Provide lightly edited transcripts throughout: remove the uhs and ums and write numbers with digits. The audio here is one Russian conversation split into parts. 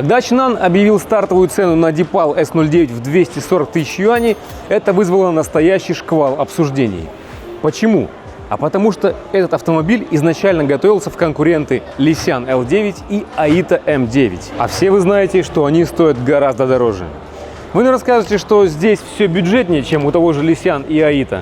Когда Чинан объявил стартовую цену на Deepal S09 в 240 тысяч юаней, это вызвало настоящий шквал обсуждений. Почему? А потому что этот автомобиль изначально готовился в конкуренты Lysian L9 и Aita M9. А все вы знаете, что они стоят гораздо дороже. Вы мне расскажете, что здесь все бюджетнее, чем у того же Lysian и Aita.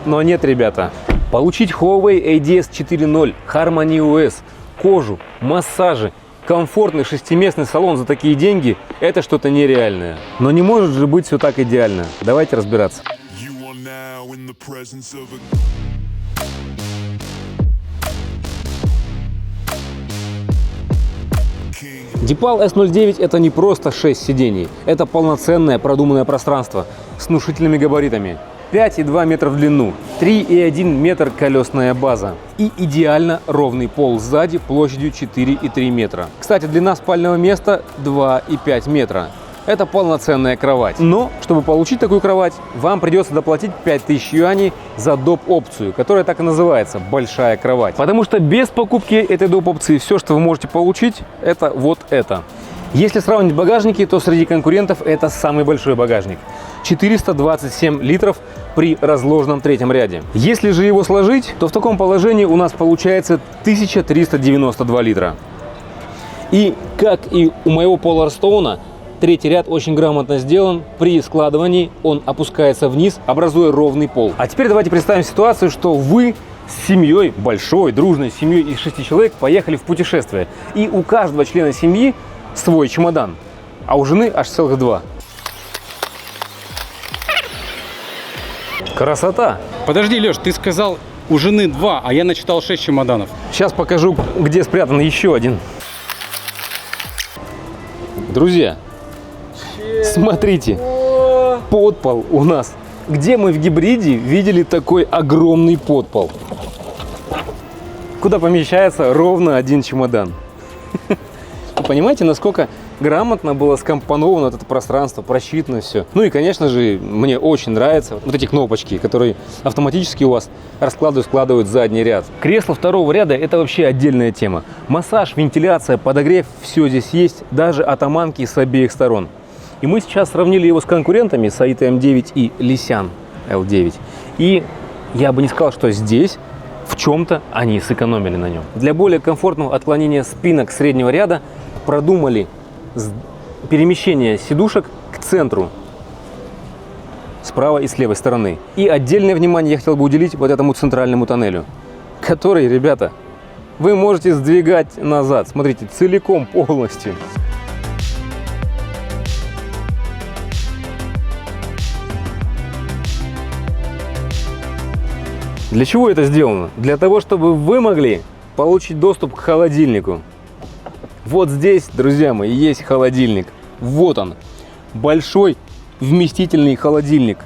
Но нет, ребята. Получить Huawei ADS 4.0, Harmony OS, кожу, массажи, комфортный шестиместный салон за такие деньги – это что-то нереальное. Но не может же быть все так идеально. Давайте разбираться. Deepal S09 – это не просто 6 сидений. Это полноценное продуманное пространство с внушительными габаритами. 5,2 метра в длину, 3,1 метр колесная база и идеально ровный пол сзади площадью 4,3 метра. Кстати, длина спального места 2,5 метра. Это полноценная кровать. Но, чтобы получить такую кровать, вам придется доплатить 5000 юаней за доп-опцию, которая так и называется – большая кровать. Потому что без покупки этой доп-опции все, что вы можете получить, это вот это. Если сравнить багажники, то среди конкурентов это самый большой багажник. 427 литров при разложенном третьем ряде. Если же его сложить, то в таком положении у нас получается 1392 литра. И как и у моего Polarstone, третий ряд очень грамотно сделан. При складывании он опускается вниз, образуя ровный пол. А теперь давайте представим ситуацию, что вы с семьей, большой, дружной семьей из 6 человек поехали в путешествие. И у каждого члена семьи свой чемодан, а у жены аж целых 2. Красота! Подожди, Леш, ты сказал у жены 2, а я насчитал 6 чемоданов. Сейчас покажу, где спрятан еще один. Друзья, смотрите, подпол у нас. Где мы в гибриде видели такой огромный подпол? Куда помещается ровно один чемодан. Вы понимаете, насколько грамотно было скомпоновано это пространство, просчитано все. Ну и, конечно же, мне очень нравятся вот эти кнопочки, которые автоматически у вас складывают задний ряд. Кресло второго ряда – это вообще отдельная тема. Массаж, вентиляция, подогрев – все здесь есть, даже атаманки с обеих сторон. И мы сейчас сравнили его с конкурентами, с Aita M9 и Lysian L9. И я бы не сказал, что здесь в чем-то они сэкономили на нем. Для более комфортного отклонения спинок среднего ряда продумали перемещение сидушек к центру с правой и с левой стороны. И отдельное внимание я хотел бы уделить вот этому центральному тоннелю, который, ребята, вы можете сдвигать назад. Смотрите, целиком, полностью. Для чего это сделано? Для того, чтобы вы могли получить доступ к холодильнику. Вот здесь, друзья мои, есть холодильник. Вот он. Большой вместительный холодильник,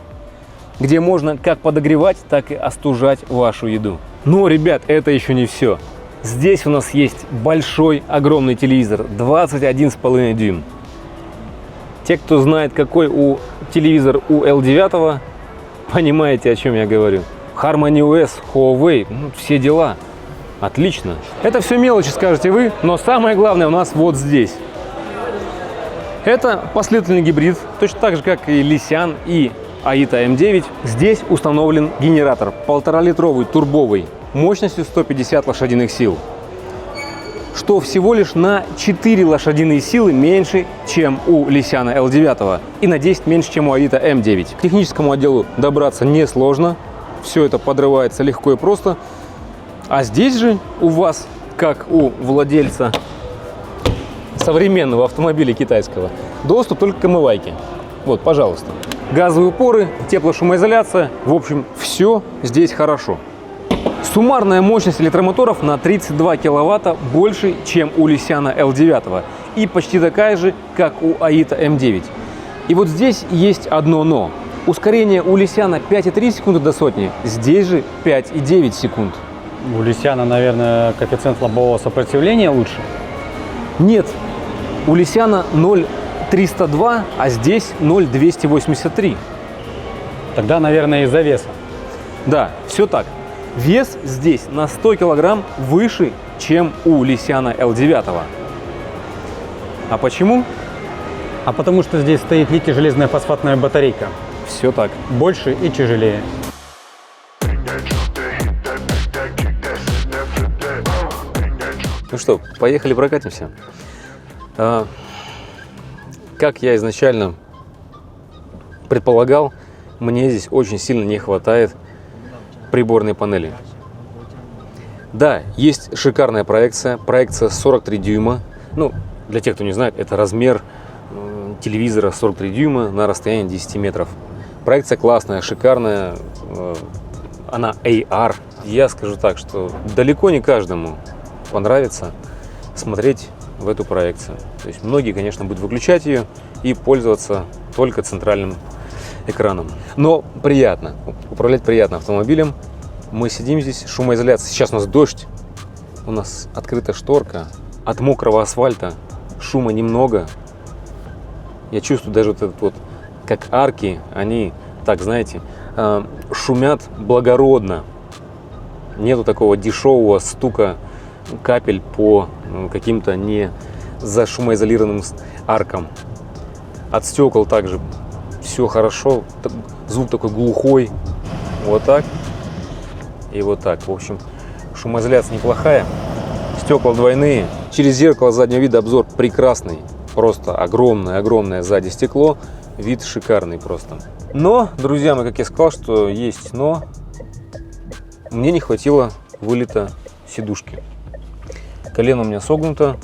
где можно как подогревать, так и остужать вашу еду. Но, ребят, это еще не все. Здесь у нас есть большой, огромный телевизор. 21,5 дюйм. Те, кто знает, какой телевизор у L9, понимаете, о чем я говорю. Harmony OS, Huawei, все дела. Отлично. Это все мелочи, скажете вы, но самое главное у нас вот здесь. Это последовательный гибрид, точно так же, как и Lysian и Aita M9. Здесь установлен генератор 1,5-литровый турбовый мощностью 150 лошадиных сил, что всего лишь на 4 лошадиные силы меньше, чем у Lysian L9 и на 10 меньше, чем у Aita M9. К техническому отделу добраться несложно, все это подрывается легко и просто. А здесь же у вас, как у владельца современного автомобиля китайского, доступ только к омывайке. Вот, пожалуйста. Газовые упоры, теплошумоизоляция. В общем, все здесь хорошо. Суммарная мощность электромоторов на 32 киловатта больше, чем у Lysian L9. И почти такая же, как у Aita M9. И вот здесь есть одно но. Ускорение у Lysian 5,3 секунды до сотни, здесь же 5,9 секунд. У Lysian, наверное, коэффициент лобового сопротивления лучше? Нет, у Lysian 0,302, а здесь 0,283. Тогда, наверное, из-за веса. Да, все так. Вес здесь на 100 килограмм выше, чем у Lysian L9. А почему? А потому что здесь стоит литий-железная фосфатная батарейка. Все так. Больше и тяжелее. Ну что, поехали прокатимся. Как я изначально предполагал, мне здесь очень сильно не хватает приборной панели. Да, есть шикарная проекция 43 дюйма. Ну, для тех, кто не знает, это размер телевизора 43 дюйма на расстоянии 10 метров. Проекция классная, шикарная, она AR. Я скажу так, что далеко не каждому понравится смотреть в эту проекцию. То есть многие, конечно, будут выключать ее и пользоваться только центральным экраном. Но приятно, управлять приятно автомобилем. Мы сидим здесь, шумоизоляция. Сейчас у нас дождь, у нас открыта шторка. От мокрого асфальта шума немного. Я чувствую даже вот этот вот, как арки, они, так знаете, шумят благородно. Нету такого дешевого стука капель по каким-то не зашумоизолированным аркам. От стекол также все хорошо, звук такой глухой. Вот так и вот так. В общем, шумоизоляция неплохая. Стекла двойные. Через зеркало заднего вида обзор прекрасный. Просто огромное сзади стекло. Вид шикарный просто. Но, друзья мои, как я сказал, что есть но. Мне не хватило вылета сидушки. Колено у меня согнуто.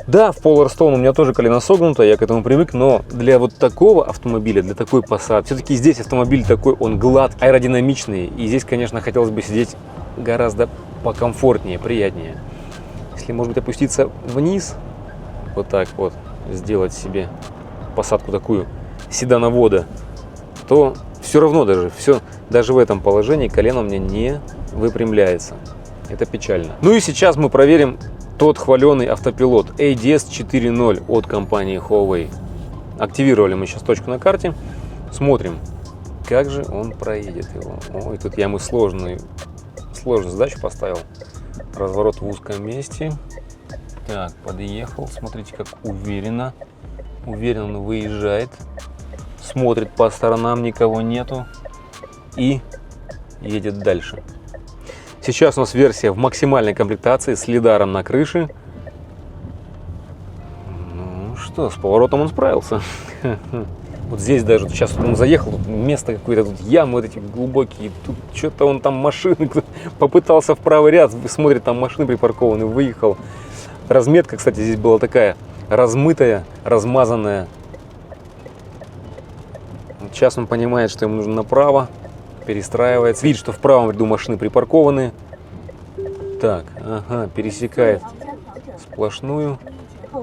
Да, в Polarstone у меня тоже колено согнуто, я к этому привык, но для вот такого автомобиля, для такой посадки, все-таки здесь автомобиль такой, он гладкий, аэродинамичный, и здесь, конечно, хотелось бы сидеть гораздо покомфортнее, приятнее. Если, может быть, опуститься вниз, вот так вот, сделать себе посадку такую седановода, то все равно даже в этом положении колено у меня не выпрямляется. Это печально. Ну и сейчас мы проверим тот хваленый автопилот ADS 4.0 от компании Huawei. Активировали мы сейчас точку на карте. Смотрим, как же он проедет его. Ой, тут я ему сложную задачу поставил. Разворот в узком месте. Так, подъехал. Смотрите, как уверенно он выезжает. Смотрит по сторонам, никого нету. И едет дальше. Сейчас у нас версия в максимальной комплектации с лидаром на крыше. Ну что, с поворотом он справился. Вот здесь даже, сейчас он заехал, тут место какое-то, тут ямы вот эти глубокие, тут что-то он там машины, попытался в правый ряд, смотрит, там машины припаркованы, выехал. Разметка, кстати, здесь была такая размытая, размазанная. Сейчас он понимает, что ему нужно направо. Перестраивается. Видит, что в правом ряду машины припаркованы. Так, ага, пересекает сплошную. Так.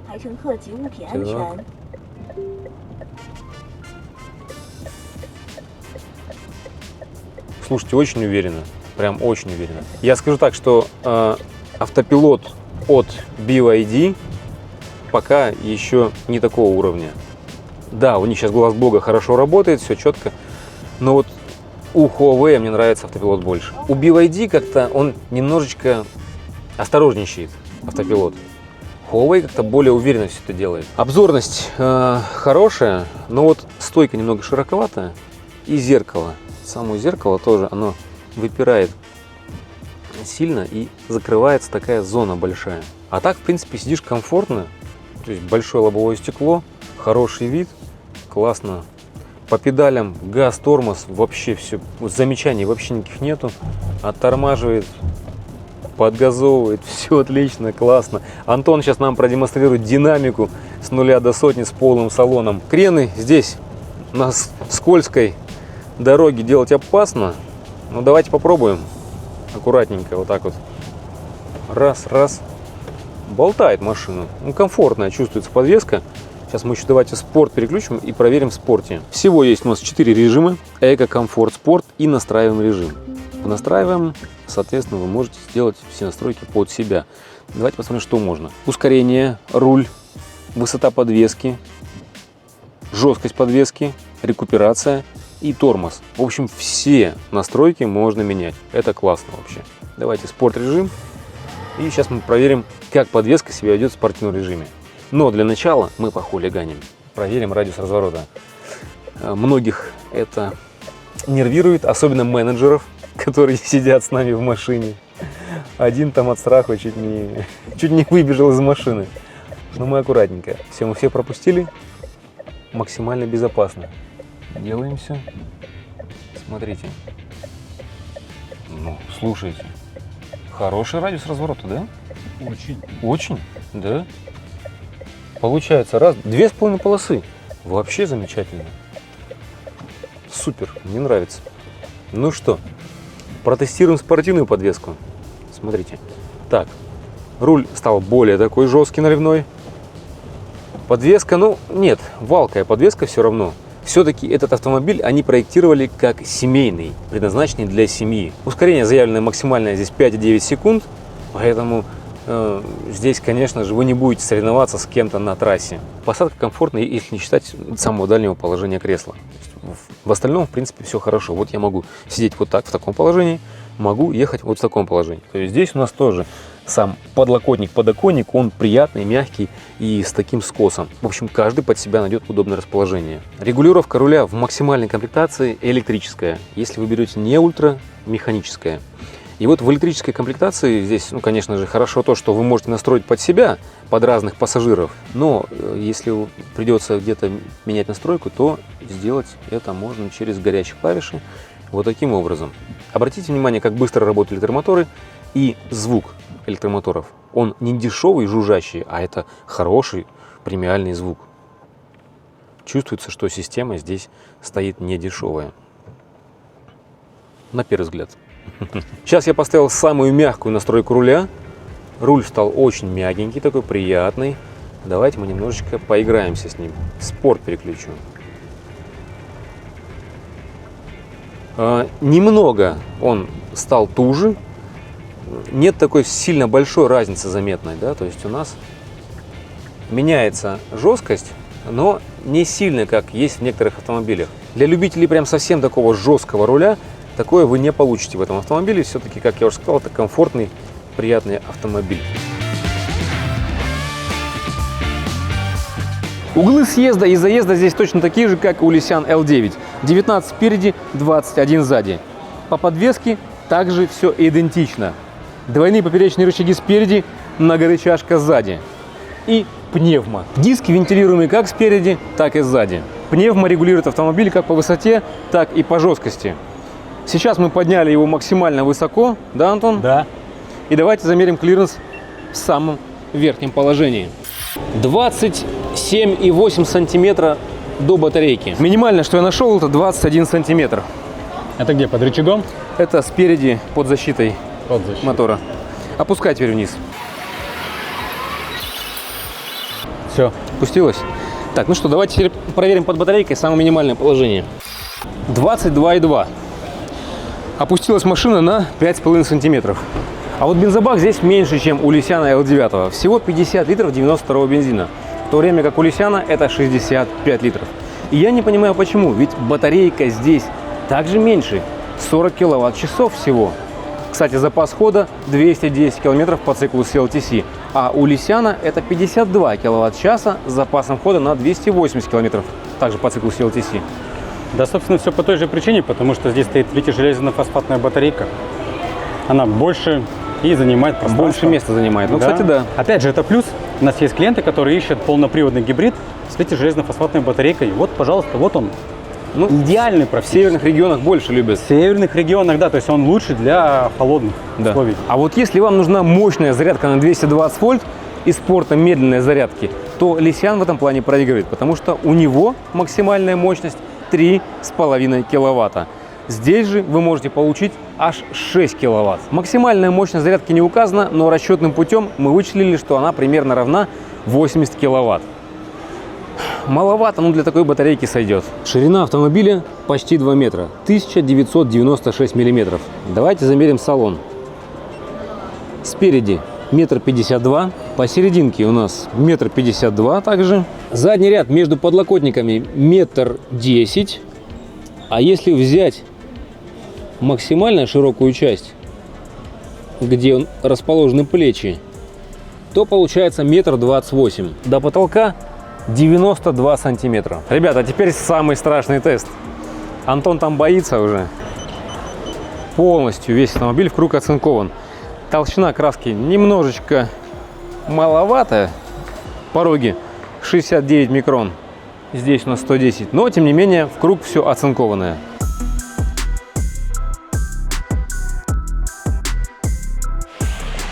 Слушайте, очень уверенно. Прям очень уверенно. Я скажу так, что автопилот от BYD пока еще не такого уровня. Да, у них сейчас глаз Бога хорошо работает, все четко. Но вот у Huawei мне нравится автопилот больше. У BYD как-то он немножечко осторожничает, автопилот. Huawei как-то более уверенно все это делает. Обзорность хорошая, но вот стойка немного широковатая. И зеркало. Само зеркало тоже, оно выпирает сильно и закрывается такая зона большая. А так, в принципе, сидишь комфортно. То есть большое лобовое стекло, хороший вид, классно. По педалям газ, тормоз, вообще все, замечаний вообще никаких нету. Оттормаживает, подгазовывает, все отлично, классно. Антон сейчас нам продемонстрирует динамику с 0 до сотни с полным салоном. Крены здесь на скользкой дороге делать опасно. Ну давайте попробуем. Аккуратненько, вот так вот. Раз, раз. Болтает машина. Ну, комфортная чувствуется подвеска. Сейчас мы еще давайте спорт переключим и проверим в спорте. Всего есть у нас 4 режима. Эко, комфорт, спорт и настраиваем режим. Настраиваем, соответственно, вы можете сделать все настройки под себя. Давайте посмотрим, что можно. Ускорение, руль, высота подвески, жесткость подвески, рекуперация и тормоз. В общем, все настройки можно менять. Это классно вообще. Давайте спорт режим. И сейчас мы проверим, как подвеска себя ведет в спортивном режиме. Но для начала мы похулиганим. Проверим радиус разворота. Многих это нервирует, особенно менеджеров, которые сидят с нами в машине. Один там от страха чуть не выбежал из машины. Но мы аккуратненько. Все, мы все пропустили. Максимально безопасно. Делаем все. Смотрите. Ну, слушайте. Хороший радиус разворота, да? Очень. Очень, да. Получается, 2,5 полосы. Вообще замечательно. Супер, мне нравится. Ну что, протестируем спортивную подвеску. Смотрите. Так, руль стал более такой жесткий, наливной. Подвеска, ну нет, валкая подвеска все равно. Все-таки этот автомобиль они проектировали как семейный, предназначенный для семьи. Ускорение заявленное максимальное здесь 5,9 секунд, поэтому здесь, конечно же, вы не будете соревноваться с кем-то на трассе. Посадка комфортная, если не считать самого дальнего положения кресла. В остальном, в принципе, все хорошо. Вот я могу сидеть вот так, в таком положении, могу ехать вот в таком положении. То есть здесь у нас тоже сам подоконник, он приятный, мягкий и с таким скосом. В общем, каждый под себя найдет удобное расположение. Регулировка руля в максимальной комплектации электрическая, если вы берете не ультра, механическая. И вот в электрической комплектации здесь, ну, конечно же, хорошо то, что вы можете настроить под себя, под разных пассажиров. Но если придется где-то менять настройку, то сделать это можно через горячие клавиши вот таким образом. Обратите внимание, как быстро работают электромоторы и звук электромоторов. Он не дешевый, жужжащий, а это хороший премиальный звук. Чувствуется, что система здесь стоит не дешевая. На первый взгляд. Сейчас я поставил самую мягкую настройку руля. Руль стал очень мягенький, такой приятный. Давайте мы немножечко поиграемся с ним. Спорт переключу. Немного он стал туже. Нет такой сильно большой разницы заметной, да, то есть у нас меняется жесткость, но не сильно, как есть в некоторых автомобилях. Для любителей прям совсем такого жесткого руля такое вы не получите в этом автомобиле. Все-таки, как я уже сказал, это комфортный, приятный автомобиль. Углы съезда и заезда здесь точно такие же, как у Lysian L9. 19 спереди, 21 сзади. По подвеске также все идентично. Двойные поперечные рычаги спереди, многорычажка сзади. И пневма. Диски вентилируемые как спереди, так и сзади. Пневма регулирует автомобиль как по высоте, так и по жесткости. Сейчас мы подняли его максимально высоко, да, Антон? Да. И давайте замерим клиренс в самом верхнем положении. 27,8 сантиметра до батарейки. Минимальное, что я нашел, это 21 сантиметр. Это где, под рычагом? Это спереди под защитой мотора. Опускай теперь вниз. Все. Опустилось. Так, ну что, давайте теперь проверим под батарейкой самое минимальное положение. 22,2. Опустилась машина на 5,5 сантиметров. А вот бензобак здесь меньше, чем у Lysian L9. Всего 50 литров 92-го бензина. В то время как у Lysian это 65 литров. И я не понимаю почему, ведь батарейка здесь также меньше. 40 киловатт-часов всего. Кстати, запас хода 210 километров по циклу CLTC. А у Lysian это 52 киловатт-часа с запасом хода на 280 километров. Также по циклу CLTC. Да, собственно, все по той же причине, потому что здесь стоит литий-железно-фосфатная батарейка. Она больше и занимает пространство. Больше места занимает. Ну, да. Кстати, да. Опять же, это плюс. У нас есть клиенты, которые ищут полноприводный гибрид с литий-железно-фосфатной батарейкой. Вот, пожалуйста, вот он. Ну, идеальный в северных регионах больше любят. В северных регионах, да, то есть он лучше для холодных условий. А вот если вам нужна мощная зарядка на 220 вольт и спортом медленной зарядки, то Lysian в этом плане проигрывает, потому что у него максимальная мощность 3,5 киловатта. Здесь же вы можете получить аж 6 киловатт. Максимальная мощность зарядки не указана, но расчетным путем мы вычислили, что она примерно равна 80 киловатт. Маловато, но для такой батарейки сойдет. Ширина автомобиля почти 2 метра, 1996 миллиметров. Давайте замерим салон. Спереди 1,52 м, посерединке у нас 1,52 м также. Задний ряд между подлокотниками 1,10 м. А если взять максимально широкую часть, где расположены плечи, то получается 1,28 м. До потолка 92 сантиметра. Ребята, а теперь самый страшный тест. Антон там боится уже. Полностью весь автомобиль в круг оцинкован. Толщина краски немножечко маловатая. Пороги 69 микрон. Здесь у нас 110. Но, тем не менее, в круг все оцинкованное.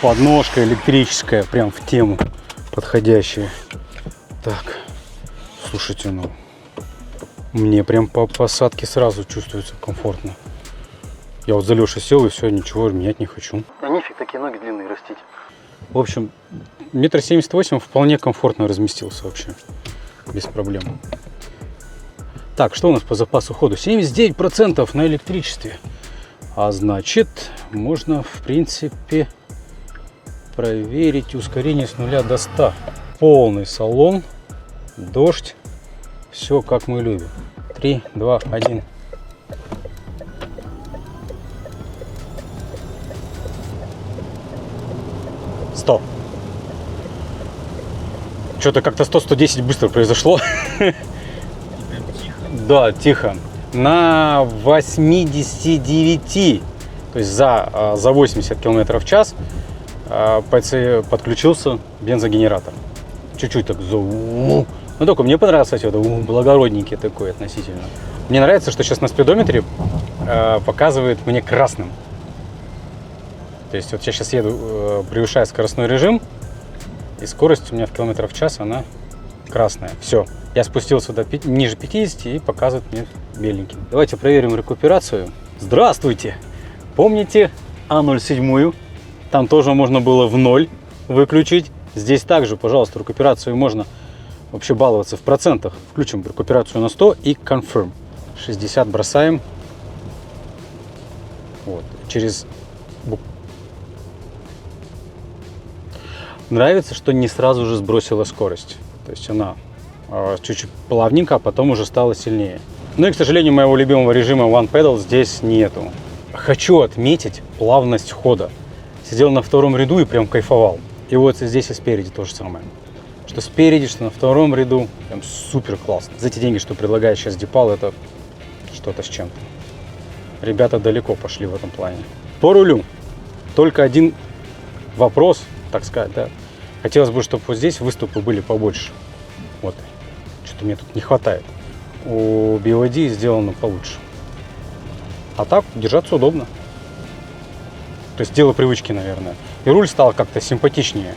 Подножка электрическая, прям в тему подходящая. Так, слушайте, ну, мне прям по посадке сразу чувствуется комфортно. Я вот за Лешей сел и все, ничего менять не хочу. А нифиг такие ноги длинные растить. В общем, 1,78 м вполне комфортно разместился вообще. Без проблем. Так, что у нас по запасу хода? 79% на электричестве. А значит, можно, в принципе, проверить ускорение с 0 до 100. Полный салон, дождь. Все как мы любим. 3, 2, 1. Стоп. Что-то как-то 100-110 быстро произошло. Да, тихо. На 89, то есть за 80 км в час подключился бензогенератор. Чуть-чуть так. Ну, только мне понравился, кстати, благородненький такой относительно. Мне нравится, что сейчас на спидометре показывает мне красным. То есть вот я сейчас еду, превышая скоростной режим, и скорость у меня в километрах в час, она красная. Все, я спустился ниже 50 и показывает мне беленький. Давайте проверим рекуперацию. Здравствуйте! Помните А07? Там тоже можно было в 0 выключить. Здесь также, пожалуйста, рекуперацию можно вообще баловаться в процентах. Включим рекуперацию на 100 и confirm. 60 бросаем. Вот, через... Нравится, что не сразу же сбросила скорость. То есть она чуть-чуть плавненько, а потом уже стала сильнее. Ну и, к сожалению, моего любимого режима One Pedal здесь нету. Хочу отметить плавность хода. Сидел на втором ряду и прям кайфовал. И вот здесь и спереди то же самое. Что спереди, что на втором ряду. Прям супер классно. За те деньги, что предлагает сейчас Deepal, это что-то с чем-то. Ребята далеко пошли в этом плане. По рулю. Только один вопрос, так сказать, да. Хотелось бы, чтобы вот здесь выступы были побольше. Вот. Что-то мне тут не хватает. У BYD сделано получше. А так держаться удобно. То есть дело привычки, наверное. И руль стал как-то симпатичнее.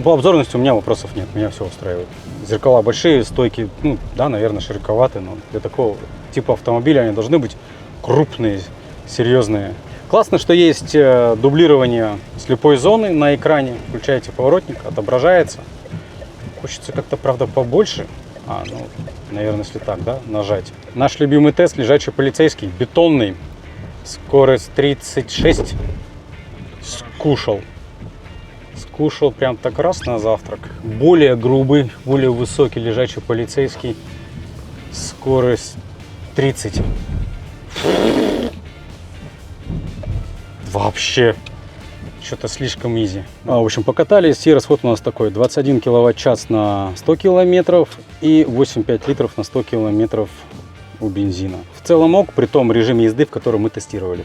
По обзорности у меня вопросов нет. Меня все устраивает. Зеркала большие, стойки, ну да, наверное, широковаты. Но для такого типа автомобиля они должны быть крупные, серьезные. Классно, что есть дублирование слепой зоны на экране. Включаете поворотник, отображается. Хочется как-то, правда, побольше. Ну, наверное, если так, да, нажать. Наш любимый тест, лежачий полицейский, бетонный. Скорость 36. Скушал. Скушал прям так раз на завтрак. Более грубый, более высокий лежачий полицейский. Скорость 30. Вообще. Что-то слишком изи. В общем, покатались, и расход у нас такой: 21 киловатт-час на 100 километров и 8,5 литров на 100 километров у бензина. В целом ок, при том режиме езды, в котором мы тестировали.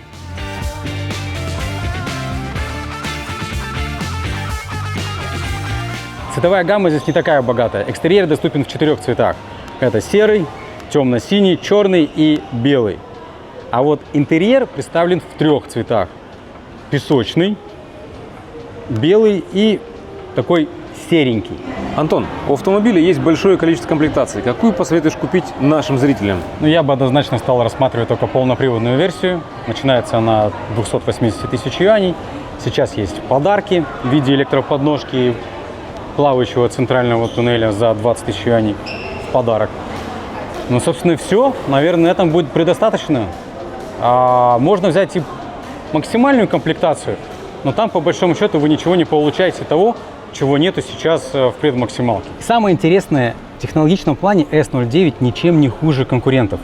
Цветовая гамма здесь не такая богатая. Экстерьер доступен в 4 цветах. Это серый, темно-синий, черный и белый. А вот интерьер представлен в 3 цветах. Песочный, белый и такой серенький. Антон, у автомобиля есть большое количество комплектаций. Какую посоветуешь купить нашим зрителям? Ну, я бы однозначно стал рассматривать только полноприводную версию. Начинается она от 280 тысяч юаней. Сейчас есть подарки в виде электроподножки, плавающего центрального туннеля за 20 тысяч юаней в подарок. Ну, собственно, и все. Наверное, на этом будет предостаточно. Можно взять и максимальную комплектацию, но там, по большому счету, вы ничего не получаете того, чего нету сейчас в предмаксималке. Самое интересное, в технологичном плане S09 ничем не хуже конкурентов.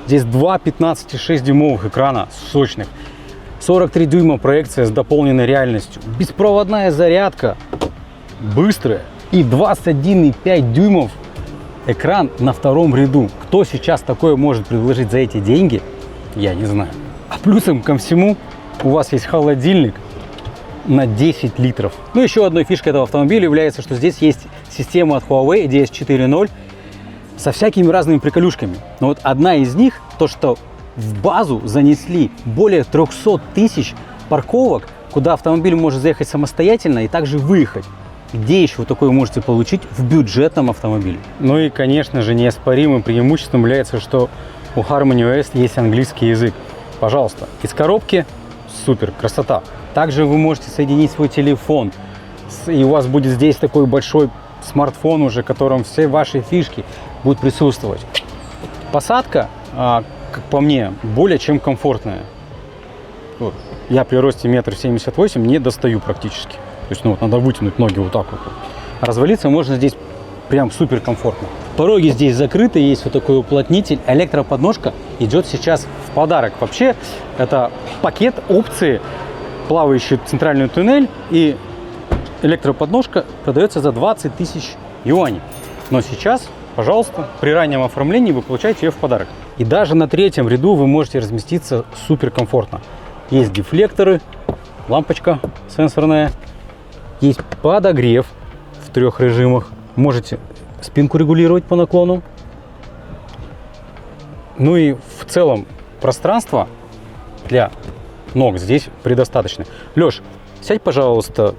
Здесь 2 15,6 дюймовых экрана сочных, 43 дюйма проекция с дополненной реальностью, беспроводная зарядка, быстрая и 21,5 дюймов экран на втором ряду. Кто сейчас такое может предложить за эти деньги, я не знаю. А плюсом ко всему у вас есть холодильник на 10 литров. Ну, еще одной фишкой этого автомобиля является, что здесь есть система от Huawei DS 4.0 со всякими разными приколюшками. Но вот одна из них, то, что в базу занесли более 300 тысяч парковок, куда автомобиль может заехать самостоятельно и также выехать. Где еще вы такое можете получить в бюджетном автомобиле? Ну и, конечно же, неоспоримым преимуществом является, что у Harmony OS есть английский язык. Пожалуйста, из коробки супер, красота. Также вы можете соединить свой телефон, и у вас будет здесь такой большой смартфон уже, в котором все ваши фишки будут присутствовать. Посадка, как по мне, более чем комфортная. Вот. Я при росте 1,78 м не достаю практически. То есть, ну, вот, надо вытянуть ноги вот так вот. Развалиться можно здесь прям супер комфортно. Пороги здесь закрыты, есть вот такой уплотнитель. Электроподножка идет сейчас в подарок. Вообще, это пакет опции, плавающий центральный туннель, и электроподножка продается за 20 тысяч юаней. Но сейчас, пожалуйста, при раннем оформлении вы получаете ее в подарок. И даже на третьем ряду вы можете разместиться супер комфортно. Есть дефлекторы, лампочка сенсорная, есть подогрев в 3 режимах. Можете спинку регулировать по наклону. Ну и в целом пространство для ног здесь предостаточно. Леш, сядь, пожалуйста,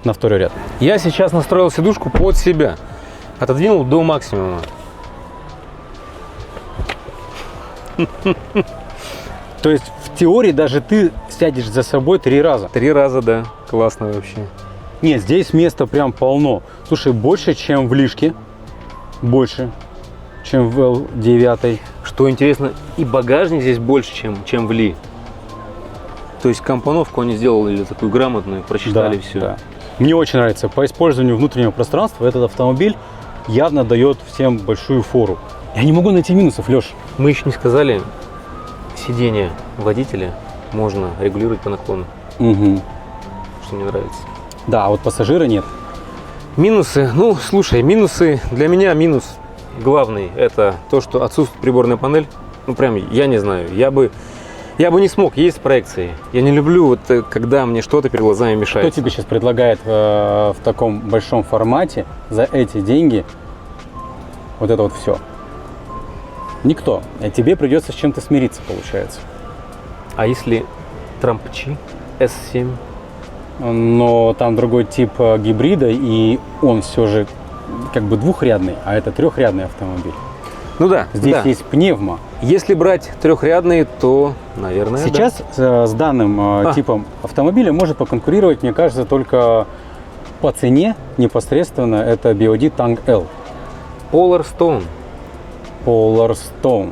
на второй ряд. Я сейчас настроил сидушку под себя. Отодвинул до максимума. То есть в теории даже ты сядешь за собой 3 раза. 3 раза, да. Классно вообще. Нет, здесь места прям полно. Слушай, больше, чем в Лишке. Больше, чем в L9. Что интересно, и багажник здесь больше, чем в Ли. То есть компоновку они сделали такую грамотную, просчитали все. Да. Мне очень нравится. По использованию внутреннего пространства этот автомобиль явно дает всем большую фору. Я не могу найти минусов, Леш. Мы еще не сказали, сиденье водителя можно регулировать по наклону. Угу. Что мне нравится. Да, а вот пассажира нет. Минусы. Ну, слушай, минусы. Для меня минус главный – это то, что отсутствует приборная панель. Ну, прям, я не знаю. Я бы не смог ездить с проекцией. Я не люблю, вот, когда мне что-то перед глазами мешает. Кто тебе сейчас предлагает в таком большом формате за эти деньги вот это вот все? Никто. А тебе придется с чем-то смириться, получается. А если Трампчи S7? Но там другой тип гибрида, и он все же как бы двухрядный, а это трехрядный автомобиль. Ну да, Здесь да. есть пневмо. Если брать трехрядные, то, наверное, Сейчас с данным типом автомобиля может поконкурировать, мне кажется, только по цене непосредственно это BYD Tang L. Polar Stone. Polar Stone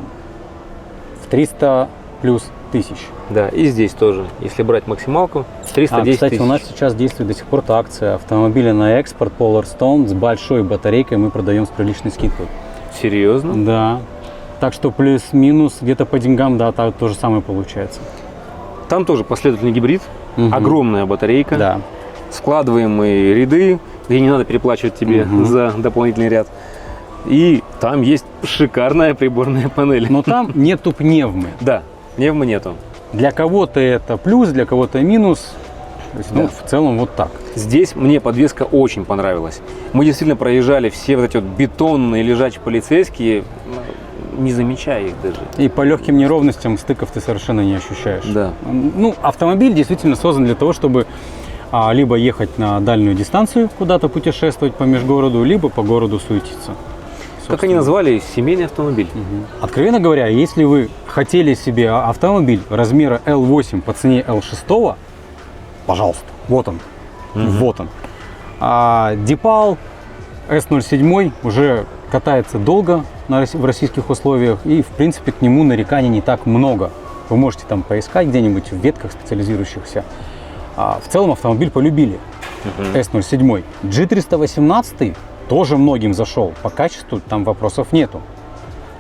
в 300 плюс тысяч. Да, и здесь тоже. Если брать максималку, 310 кстати, тысяч. у нас сейчас действует до сих пор та акция. Автомобили на экспорт Polar Stone с большой батарейкой мы продаем с приличной скидкой. Серьезно? Да. Так что плюс-минус где-то по деньгам, да, то же самое получается. Там тоже последовательный гибрид, огромная батарейка, Да. складываемые ряды, где не надо переплачивать тебе за дополнительный ряд. И там есть шикарная приборная панель. Но там нету пневмы. Да, пневмы нету. Для кого-то это плюс, для кого-то минус. То есть, ну, в целом вот так. Здесь мне подвеска очень понравилась. Мы действительно проезжали все вот эти вот бетонные лежачие полицейские, не замечая их даже. И по легким неровностям стыков ты совершенно не ощущаешь. Да. Ну, автомобиль действительно создан для того, чтобы либо ехать на дальнюю дистанцию, куда-то путешествовать по межгороду, либо по городу суетиться. Как они назвали? Семейный автомобиль. Откровенно говоря, если вы хотели себе автомобиль размера L8 по цене L6, пожалуйста, вот он. Вот он. Deepal S07 уже катается долго в российских условиях, и в принципе к нему нареканий не так много. Вы можете там поискать где-нибудь в ветках специализирующихся. В целом автомобиль полюбили. S07. G318 тоже многим зашел. По качеству там вопросов нету.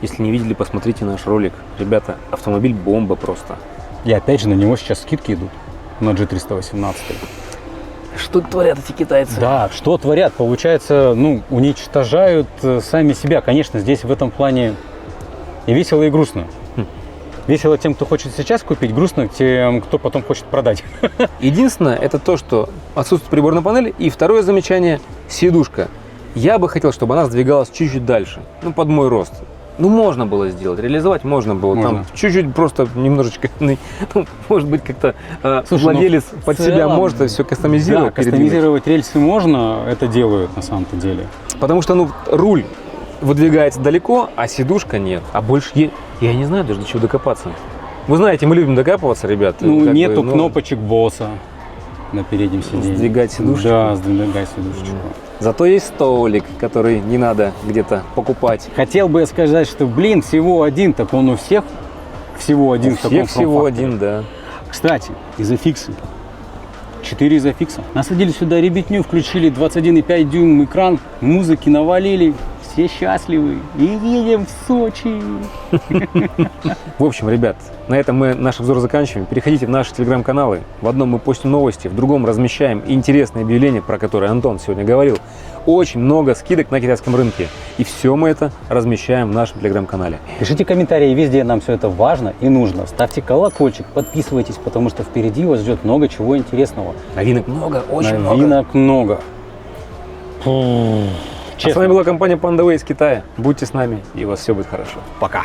Если не видели, посмотрите наш ролик. Ребята, автомобиль бомба просто. И опять же на него сейчас скидки идут. На G318. Что творят эти китайцы? Да, что творят? Получается, ну, уничтожают сами себя. Конечно, здесь в этом плане и весело, и грустно. Весело тем, кто хочет сейчас купить, грустно тем, кто потом хочет продать. Единственное, это то, что отсутствует приборная панель. И второе замечание – сидушка. Я бы хотел, чтобы она сдвигалась чуть-чуть дальше, ну, под мой рост. Ну, можно было сделать, реализовать можно было. Можно. Там чуть-чуть просто немножечко, ну, может быть, как-то Слушай, владелец ну, в под целом, себя может все кастомизировать. Да, кастомизировать рельсы можно, это делают на самом-то деле. Потому что, ну, руль выдвигается далеко, а сидушка нет. А больше я не знаю даже до чего докопаться. Вы знаете, мы любим докапываться, ребят. Ну, как нету бы, ну, кнопочек босса на переднем сиденье. Сдвигать сидушечку? Да, сдвигать сидушечку. Зато есть столик, который не надо где-то покупать. Хотел бы я сказать, что, блин, всего один, так он у всех всего один. У в таком всех всего форм-факторе. один, да. Кстати, изофиксы. 4 изофикса. Насадили сюда ребятню, включили 21,5 дюйм экран, музыки навалили, все счастливы и едем в Сочи. В общем, ребят, на этом мы наш обзор заканчиваем. Переходите в наши телеграм-каналы. В одном мы постим новости, в другом размещаем интересные объявления, про которые Антон сегодня говорил. Очень много скидок на китайском рынке. И все мы это размещаем в нашем телеграм-канале. Пишите комментарии везде, нам все это важно и нужно. Ставьте колокольчик, подписывайтесь, потому что впереди вас ждет много чего интересного. Новинок много, очень много. Новинок много. А с вами была компания PandaWay из Китая. Будьте с нами, и у вас все будет хорошо. Пока.